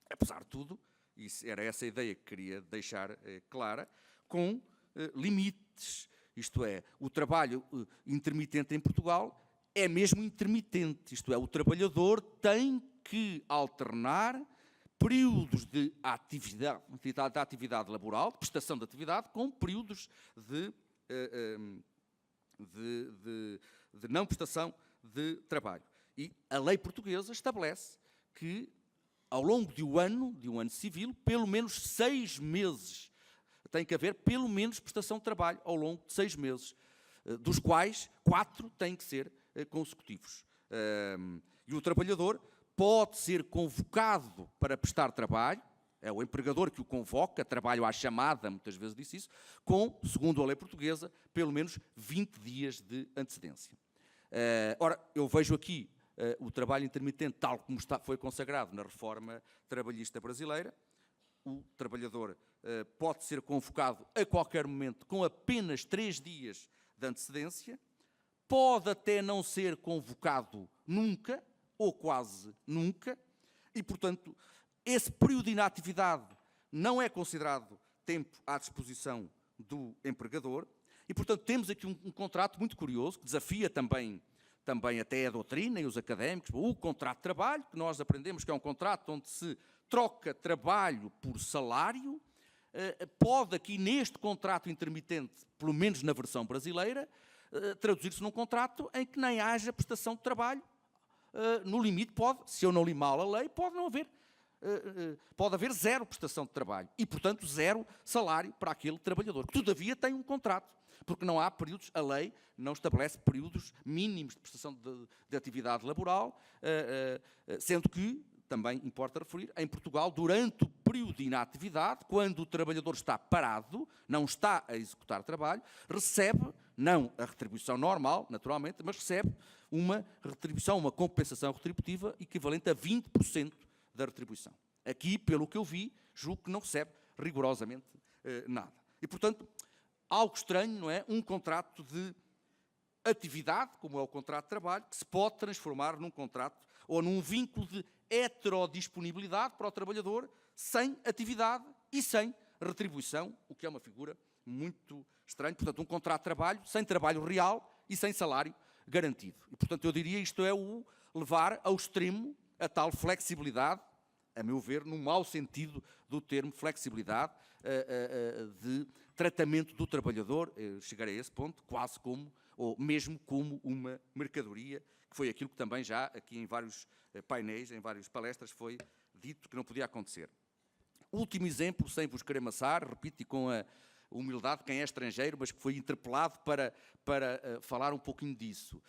apesar de tudo, e era essa a ideia que queria deixar clara, com limites. Isto é, o trabalho intermitente em Portugal é mesmo intermitente, isto é, o trabalhador tem que alternar períodos de atividade laboral, de prestação de atividade, com períodos de não prestação de trabalho. E a lei portuguesa estabelece que, ao longo de um ano civil, pelo menos 6 meses, tem que haver pelo menos prestação de trabalho ao longo de 6 meses, dos quais 4 têm que ser consecutivos. E o trabalhador pode ser convocado para prestar trabalho, é o empregador que o convoca, trabalho à chamada, muitas vezes disse isso, com, segundo a lei portuguesa, pelo menos 20 dias de antecedência. Ora, eu vejo aqui o trabalho intermitente tal como foi consagrado na reforma trabalhista brasileira. O trabalhador pode ser convocado a qualquer momento com apenas 3 dias de antecedência, pode até não ser convocado nunca, ou quase nunca, e, portanto, esse período de inatividade não é considerado tempo à disposição do empregador, e, portanto, temos aqui um contrato muito curioso, que desafia também até a doutrina e os académicos, o contrato de trabalho, que nós aprendemos que é um contrato onde se troca trabalho por salário, pode aqui neste contrato intermitente, pelo menos na versão brasileira, traduzir-se num contrato em que nem haja prestação de trabalho. No limite pode, se eu não li mal a lei, pode haver 0 prestação de trabalho e, portanto, 0 salário para aquele trabalhador, que todavia tem um contrato, porque não há períodos, a lei não estabelece períodos mínimos de prestação de atividade laboral, sendo que, também importa referir, em Portugal, durante o período de inatividade, quando o trabalhador está parado, não está a executar trabalho, recebe, não a retribuição normal, naturalmente, mas recebe uma retribuição, uma compensação retributiva equivalente a 20% da retribuição. Aqui, pelo que eu vi, julgo que não recebe rigorosamente nada. E, portanto, algo estranho, não é? Um contrato de atividade, como é o contrato de trabalho, que se pode transformar num contrato ou num vínculo de heterodisponibilidade para o trabalhador sem atividade e sem retribuição, o que é uma figura muito estranha. Portanto, um contrato de trabalho sem trabalho real e sem salário garantido. E, portanto, eu diria isto é o levar ao extremo a tal flexibilidade, a meu ver, no mau sentido do termo flexibilidade, de tratamento do trabalhador, chegarei a esse ponto, quase como, ou mesmo como uma mercadoria, que foi aquilo que também já aqui em vários painéis, em várias palestras, foi dito que não podia acontecer. Último exemplo, sem vos querer amassar, repito, e com a humildade de quem é estrangeiro, mas que foi interpelado para falar um pouquinho disso.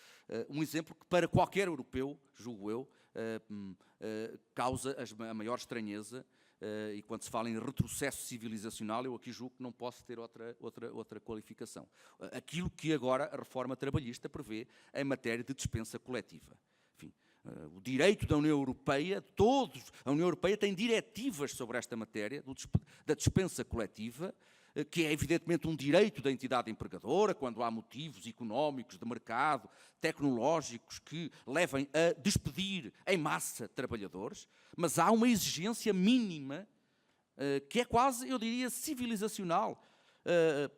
Um exemplo que para qualquer europeu, julgo eu, causa a maior estranheza, e quando se fala em retrocesso civilizacional, eu aqui julgo que não posso ter outra qualificação. Aquilo que agora a reforma trabalhista prevê em matéria de dispensa coletiva. Enfim, o direito da União Europeia, a União Europeia tem diretivas sobre esta matéria, da dispensa coletiva, que é evidentemente um direito da entidade empregadora, quando há motivos económicos, de mercado, tecnológicos, que levem a despedir em massa trabalhadores, mas há uma exigência mínima, que é quase, eu diria, civilizacional.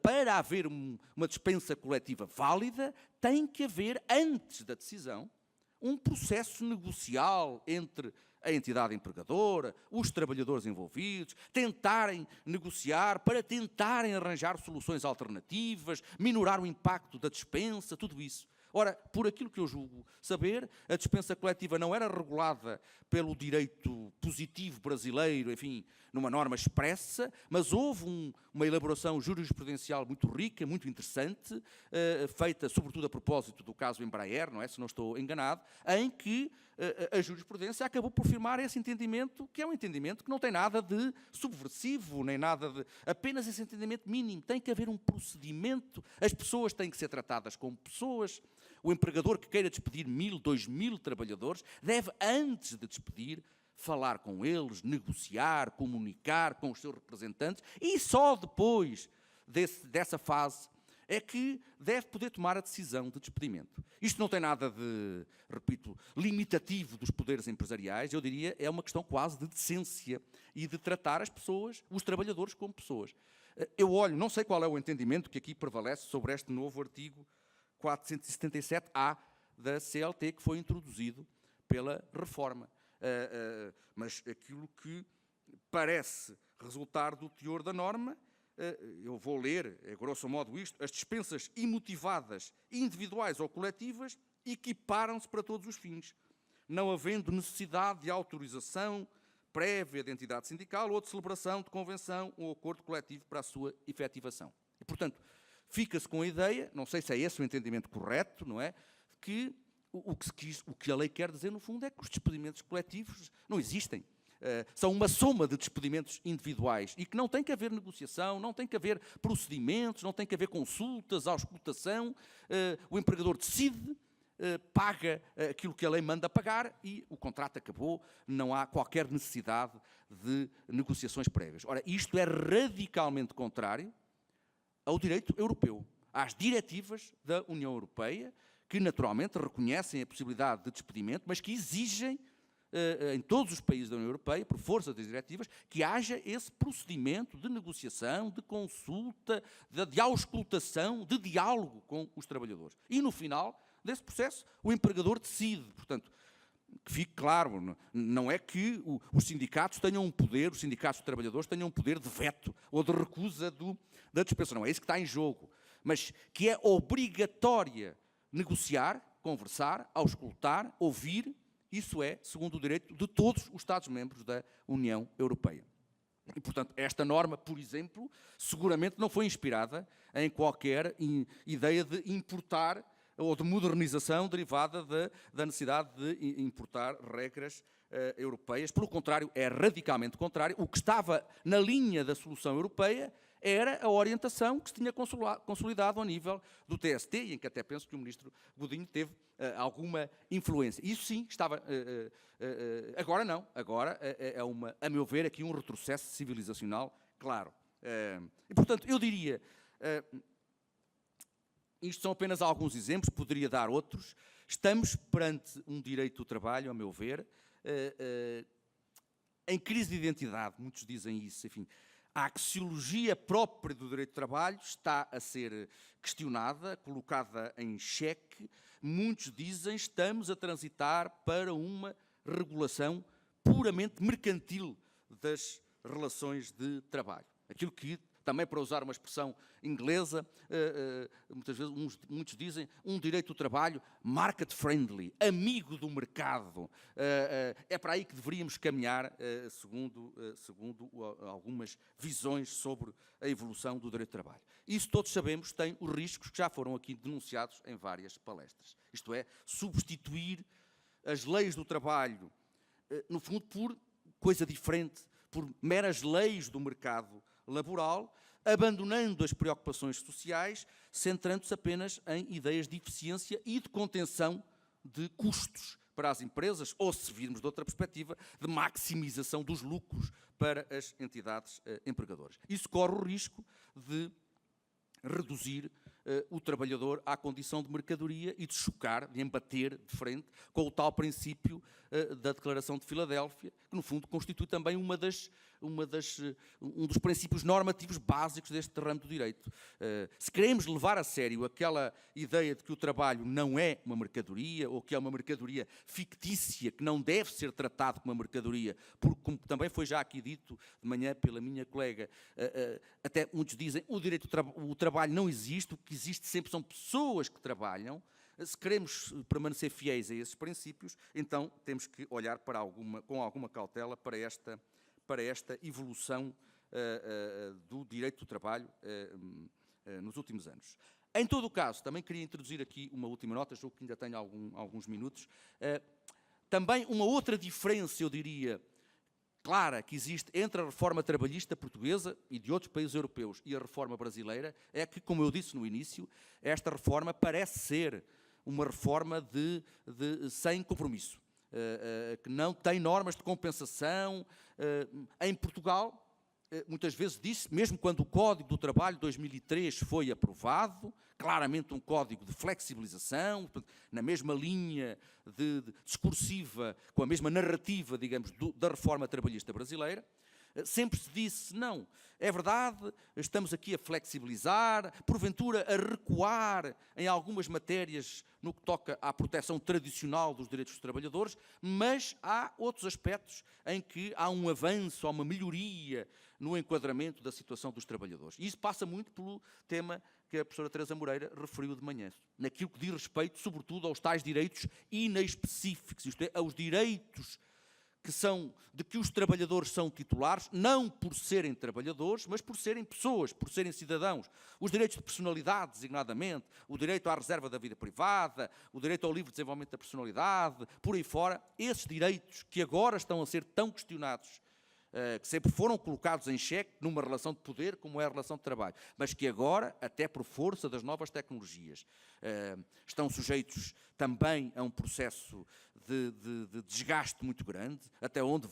Para haver uma dispensa coletiva válida, tem que haver, antes da decisão, um processo negocial entre a entidade empregadora, os trabalhadores envolvidos, tentarem negociar para tentarem arranjar soluções alternativas, minorar o impacto da dispensa, tudo isso. Ora, por aquilo que eu julgo saber, a dispensa coletiva não era regulada pelo direito positivo brasileiro, enfim, numa norma expressa, mas houve uma elaboração jurisprudencial muito rica, muito interessante, feita sobretudo a propósito do caso Embraer, não é, se não estou enganado, em que a jurisprudência acabou por firmar esse entendimento, que é um entendimento que não tem nada de subversivo, nem nada de... apenas esse entendimento mínimo. Tem que haver um procedimento, as pessoas têm que ser tratadas como pessoas. O empregador que queira despedir 1.000, 2.000 trabalhadores deve, antes de despedir, falar com eles, negociar, comunicar com os seus representantes e só depois dessa fase é que deve poder tomar a decisão de despedimento. Isto não tem nada de, repito, limitativo dos poderes empresariais, eu diria, é uma questão quase de decência e de tratar as pessoas, os trabalhadores, como pessoas. Eu olho, não sei qual é o entendimento que aqui prevalece sobre este novo artigo 477-A da CLT, que foi introduzido pela reforma. Mas aquilo que parece resultar do teor da norma, eu vou ler, grosso modo isto, as dispensas imotivadas, individuais ou coletivas, equiparam-se para todos os fins, não havendo necessidade de autorização prévia da entidade sindical ou de celebração de convenção ou acordo coletivo para a sua efetivação. E, portanto, fica-se com a ideia, não sei se é esse o entendimento correto, não é? Que o que a lei quer dizer, no fundo, é que os despedimentos coletivos não existem. São uma soma de despedimentos individuais e que não tem que haver negociação, não tem que haver procedimentos, não tem que haver consultas, auscultação. O empregador decide, paga aquilo que a lei manda pagar e o contrato acabou, não há qualquer necessidade de negociações prévias. Ora, isto é radicalmente contrário ao direito europeu, às diretivas da União Europeia, que naturalmente reconhecem a possibilidade de despedimento, mas que exigem, em todos os países da União Europeia, por força das diretivas, que haja esse procedimento de negociação, de consulta, de auscultação, de diálogo com os trabalhadores. E, no final desse processo, o empregador decide. Portanto, que fique claro, não é que os sindicatos tenham um poder, os sindicatos de trabalhadores tenham um poder de veto ou de recusa da dispensa. Não é isso que está em jogo. Mas que é obrigatória negociar, conversar, auscultar, ouvir. Isso é, segundo o direito de todos os Estados-membros da União Europeia. E, portanto, esta norma, por exemplo, seguramente não foi inspirada em qualquer ideia de importar ou de modernização derivada da necessidade de importar regras europeias. Pelo contrário, é radicalmente contrário. O que estava na linha da solução europeia era a orientação que se tinha consolidado ao nível do TST, e em que até penso que o ministro Godinho teve alguma influência. Isso sim, estava... agora não. Agora é a meu ver, aqui um retrocesso civilizacional, claro. E, portanto, eu diria... isto são apenas alguns exemplos, poderia dar outros. Estamos perante um direito do trabalho, a meu ver, em crise de identidade, muitos dizem isso, enfim. A axiologia própria do direito do trabalho está a ser questionada, colocada em xeque. Muitos dizem que estamos a transitar para uma regulação puramente mercantil das relações de trabalho. Aquilo que, também para usar uma expressão inglesa, muitas vezes muitos dizem um direito do trabalho market-friendly, amigo do mercado. É para aí que deveríamos caminhar, segundo algumas visões sobre a evolução do direito do trabalho. Isso todos sabemos tem os riscos que já foram aqui denunciados em várias palestras. Isto é, substituir as leis do trabalho, no fundo, por coisa diferente, por meras leis do mercado laboral, abandonando as preocupações sociais, centrando-se apenas em ideias de eficiência e de contenção de custos para as empresas, ou, se virmos de outra perspectiva, de maximização dos lucros para as entidades empregadoras. Isso corre o risco de reduzir o trabalhador à condição de mercadoria e de chocar, de embater de frente com o tal princípio da Declaração de Filadélfia, que no fundo constitui também uma das um dos princípios normativos básicos deste ramo do direito. Se queremos levar a sério aquela ideia de que o trabalho não é uma mercadoria, ou que é uma mercadoria fictícia, que não deve ser tratado como uma mercadoria, porque, como também foi já aqui dito de manhã pela minha colega, até muitos dizem que o trabalho não existe, o que existe sempre são pessoas que trabalham. Se queremos permanecer fiéis a esses princípios, então temos que olhar com alguma cautela para esta evolução do direito do trabalho nos últimos anos. Em todo o caso, também queria introduzir aqui uma última nota, julgo que ainda tenho alguns minutos. Também uma outra diferença, eu diria, clara, que existe entre a reforma trabalhista portuguesa e de outros países europeus e a reforma brasileira, é que, como eu disse no início, esta reforma parece ser uma reforma sem compromisso, que não tem normas de compensação. Em Portugal, muitas vezes disse, mesmo quando o Código do Trabalho de 2003 foi aprovado, claramente um código de flexibilização, na mesma linha discursiva, com a mesma narrativa, digamos, da reforma trabalhista brasileira, sempre se disse, não, é verdade, estamos aqui a flexibilizar, porventura a recuar em algumas matérias no que toca à proteção tradicional dos direitos dos trabalhadores, mas há outros aspectos em que há um avanço, há uma melhoria no enquadramento da situação dos trabalhadores. E isso passa muito pelo tema que a professora Teresa Moreira referiu de manhã, naquilo que diz respeito, sobretudo, aos tais direitos inespecíficos, isto é, aos direitos de que os trabalhadores são titulares, não por serem trabalhadores, mas por serem pessoas, por serem cidadãos. Os direitos de personalidade, designadamente, o direito à reserva da vida privada, o direito ao livre desenvolvimento da personalidade, por aí fora, esses direitos que agora estão a ser tão questionados, que sempre foram colocados em xeque numa relação de poder, como é a relação de trabalho, mas que agora, até por força das novas tecnologias, estão sujeitos também a um processo de desgaste muito grande, até onde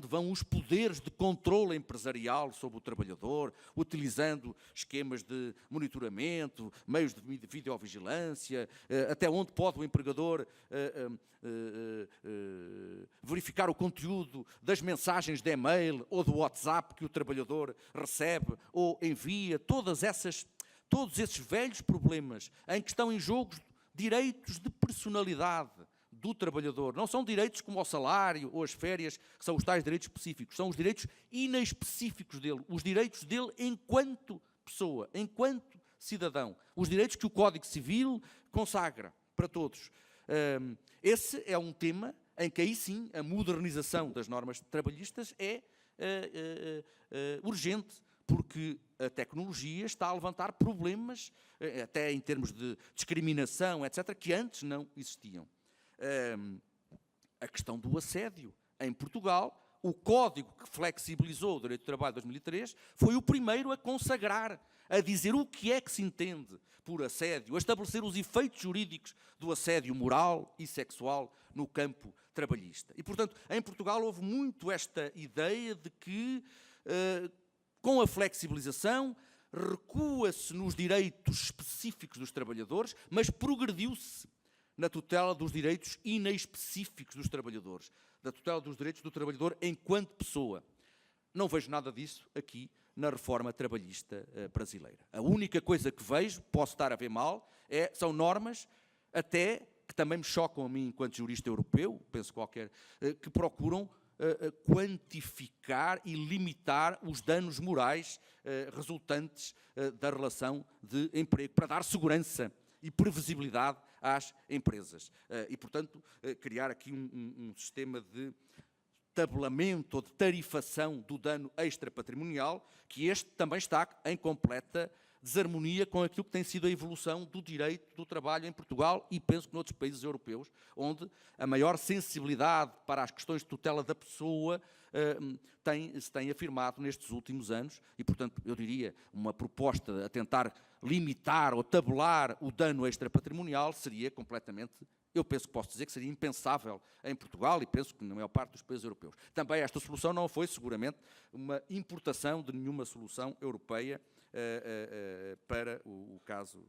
vão os poderes de controle empresarial sobre o trabalhador, utilizando esquemas de monitoramento, meios de videovigilância, até onde pode o empregador verificar o conteúdo das mensagens de e-mail ou do WhatsApp que o trabalhador recebe ou envia, todos esses velhos problemas em que estão em jogo direitos de personalidade do trabalhador. Não são direitos como o salário ou as férias, que são os tais direitos específicos, são os direitos inespecíficos dele, os direitos dele enquanto pessoa, enquanto cidadão, os direitos que o Código Civil consagra para todos. Esse é um tema em que aí sim a modernização das normas trabalhistas é urgente, porque a tecnologia está a levantar problemas, até em termos de discriminação, etc., que antes não existiam. A questão do assédio. Em Portugal, o Código que flexibilizou o direito do trabalho de 2003 foi o primeiro a consagrar, a dizer o que é que se entende por assédio, a estabelecer os efeitos jurídicos do assédio moral e sexual no campo trabalhista. E, portanto, em Portugal houve muito esta ideia de que, com a flexibilização, recua-se nos direitos específicos dos trabalhadores, mas progrediu-se na tutela dos direitos inespecíficos dos trabalhadores, da tutela dos direitos do trabalhador enquanto pessoa. Não vejo nada disso aqui na reforma trabalhista brasileira. A única coisa que vejo, posso estar a ver mal, são normas, até que também me chocam a mim enquanto jurista europeu, penso qualquer, que procuram quantificar e limitar os danos morais resultantes da relação de emprego, para dar segurança e previsibilidade às empresas. E, portanto, criar aqui um sistema de tabelamento ou de tarifação do dano extrapatrimonial, que este também está em completa desarmonia com aquilo que tem sido a evolução do direito do trabalho em Portugal e penso que noutros países europeus, onde a maior sensibilidade para as questões de tutela da pessoa se tem afirmado nestes últimos anos e, portanto, eu diria, uma proposta a tentar limitar ou tabelar o dano extrapatrimonial seria completamente, eu penso que posso dizer que seria impensável em Portugal e penso que na maior parte dos países europeus. Também esta solução não foi, seguramente, uma importação de nenhuma solução europeia para o caso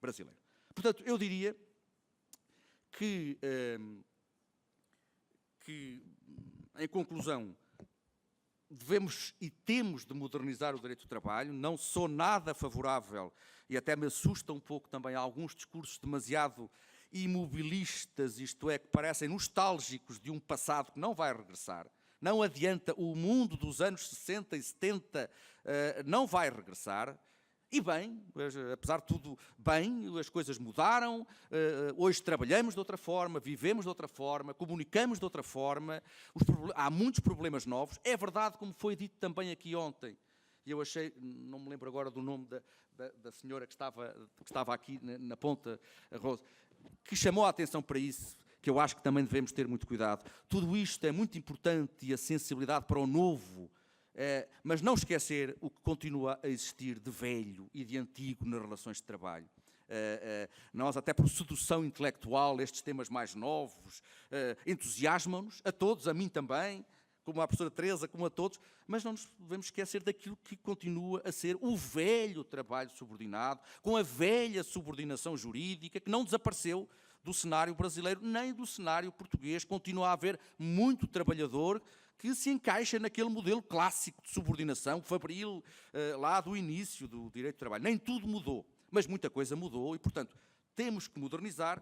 brasileiro. Portanto, eu diria que em conclusão, devemos e temos de modernizar o direito do trabalho. Não sou nada favorável, e até me assusta um pouco também alguns discursos demasiado imobilistas, isto é, que parecem nostálgicos de um passado que não vai regressar. Não adianta, o mundo dos anos 60 e 70 não vai regressar. E bem, apesar de tudo, bem, as coisas mudaram, hoje trabalhamos de outra forma, vivemos de outra forma, comunicamos de outra forma, há muitos problemas novos. É verdade, como foi dito também aqui ontem, e eu achei, não me lembro agora do nome da senhora que estava aqui na ponta, a Rosa, que chamou a atenção para isso, que eu acho que também devemos ter muito cuidado. Tudo isto é muito importante e a sensibilidade para o novo, mas não esquecer o que continua a existir de velho e de antigo nas relações de trabalho. Nós, até por sedução intelectual, estes temas mais novos entusiasmam-nos, a todos, a mim também, como a professora Teresa, como a todos, mas não nos devemos esquecer daquilo que continua a ser o velho trabalho subordinado, com a velha subordinação jurídica, que não desapareceu do cenário brasileiro, nem do cenário português. Continua a haver muito trabalhador que se encaixa naquele modelo clássico de subordinação, fabril, lá do início do direito do trabalho. Nem tudo mudou, mas muita coisa mudou e, portanto, temos que modernizar,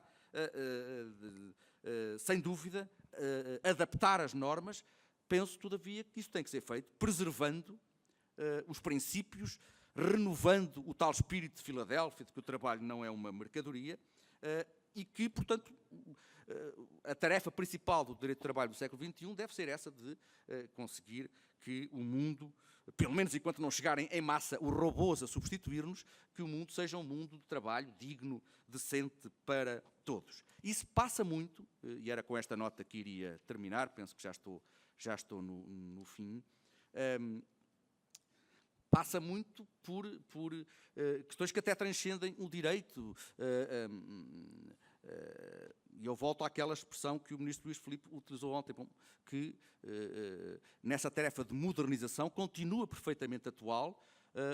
sem dúvida, adaptar as normas. Penso, todavia, que isso tem que ser feito preservando os princípios, renovando o tal espírito de Filadélfia, de que o trabalho não é uma mercadoria, e que, portanto, a tarefa principal do direito do trabalho do século XXI deve ser essa de conseguir que o mundo, pelo menos enquanto não chegarem em massa os robôs a substituir-nos, que o mundo seja um mundo de trabalho digno, decente para todos. Isso passa muito, e era com esta nota que iria terminar, penso que já estou no fim, passa muito por questões que até transcendem o direito. E eu volto àquela expressão que o ministro Luís Filipe utilizou ontem, que nessa tarefa de modernização continua perfeitamente atual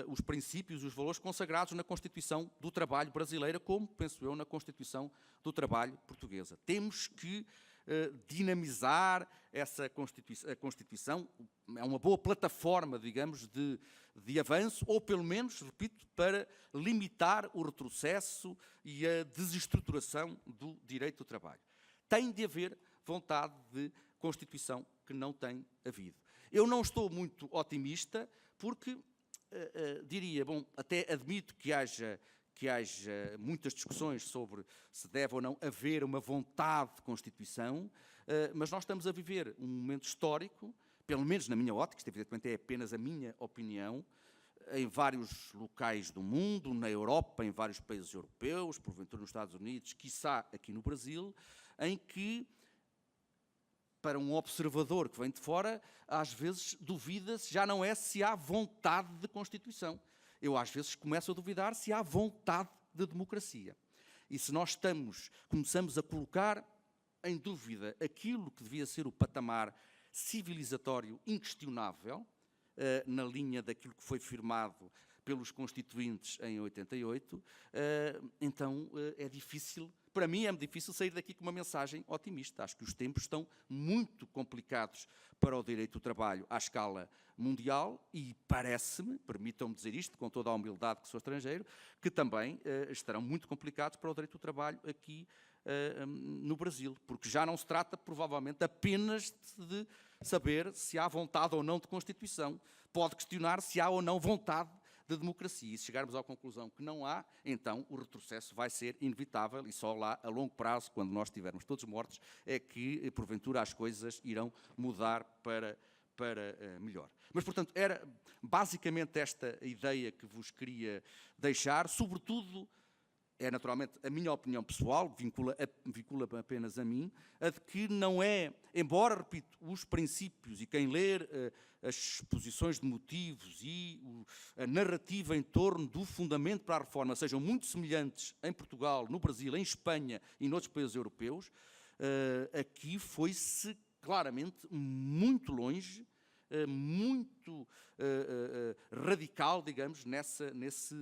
os princípios e os valores consagrados na Constituição do Trabalho brasileira, como, penso eu, na Constituição do Trabalho portuguesa. Temos que dinamizar a Constituição, é uma boa plataforma, digamos, de avanço, ou pelo menos, repito, para limitar o retrocesso e a desestruturação do direito do trabalho. Tem de haver vontade de Constituição, que não tem havido. Eu não estou muito otimista, porque diria, bom, até admito que haja muitas discussões sobre se deve ou não haver uma vontade de Constituição, mas nós estamos a viver um momento histórico, pelo menos na minha ótica, isto evidentemente é apenas a minha opinião, em vários locais do mundo, na Europa, em vários países europeus, porventura nos Estados Unidos, quiçá aqui no Brasil, em que, para um observador que vem de fora, às vezes duvida-se, já não é se há vontade de Constituição. Eu às vezes começo a duvidar se há vontade de democracia. E se nós começamos a colocar em dúvida aquilo que devia ser o patamar civilizatório inquestionável, na linha daquilo que foi firmado pelos constituintes em 88, então é difícil, para mim é difícil sair daqui com uma mensagem otimista. Acho que os tempos estão muito complicados para o direito do trabalho à escala mundial e parece-me, permitam-me dizer isto com toda a humildade que sou estrangeiro, que também estarão muito complicados para o direito do trabalho aqui no Brasil, porque já não se trata provavelmente apenas de saber se há vontade ou não de Constituição, pode questionar se há ou não vontade de democracia. E se chegarmos à conclusão que não há, então o retrocesso vai ser inevitável e só lá, a longo prazo, quando nós estivermos todos mortos, é que, porventura, as coisas irão mudar para melhor. Mas, portanto, era basicamente esta a ideia que vos queria deixar, sobretudo, é naturalmente a minha opinião pessoal, vincula-me apenas a mim, a de que não é, embora, repito, os princípios, e quem ler as exposições de motivos e a narrativa em torno do fundamento para a reforma sejam muito semelhantes em Portugal, no Brasil, em Espanha e noutros países europeus, aqui foi-se claramente muito longe muito radical, digamos, nesse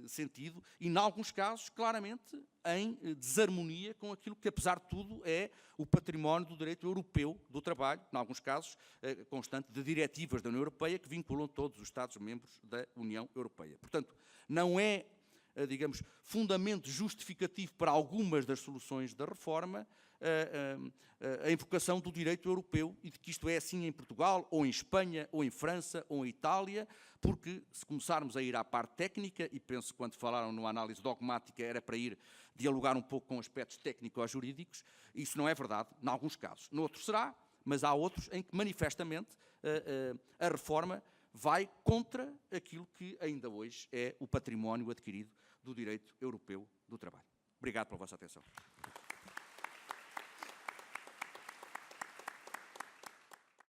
sentido, e, em alguns casos, claramente em desarmonia com aquilo que, apesar de tudo, é o património do direito europeu do trabalho, em alguns casos, constante de diretivas da União Europeia que vinculam todos os Estados-membros da União Europeia. Portanto, não é, digamos, fundamento justificativo para algumas das soluções da reforma a invocação do direito europeu e de que isto é assim em Portugal, ou em Espanha, ou em França, ou em Itália, porque se começarmos a ir à parte técnica, e penso que quando falaram numa análise dogmática era para ir dialogar um pouco com aspectos técnico-jurídicos, isso não é verdade, em alguns casos. Noutros será, mas há outros em que manifestamente a reforma vai contra aquilo que ainda hoje é o património adquirido do direito europeu do trabalho. Obrigado pela vossa atenção.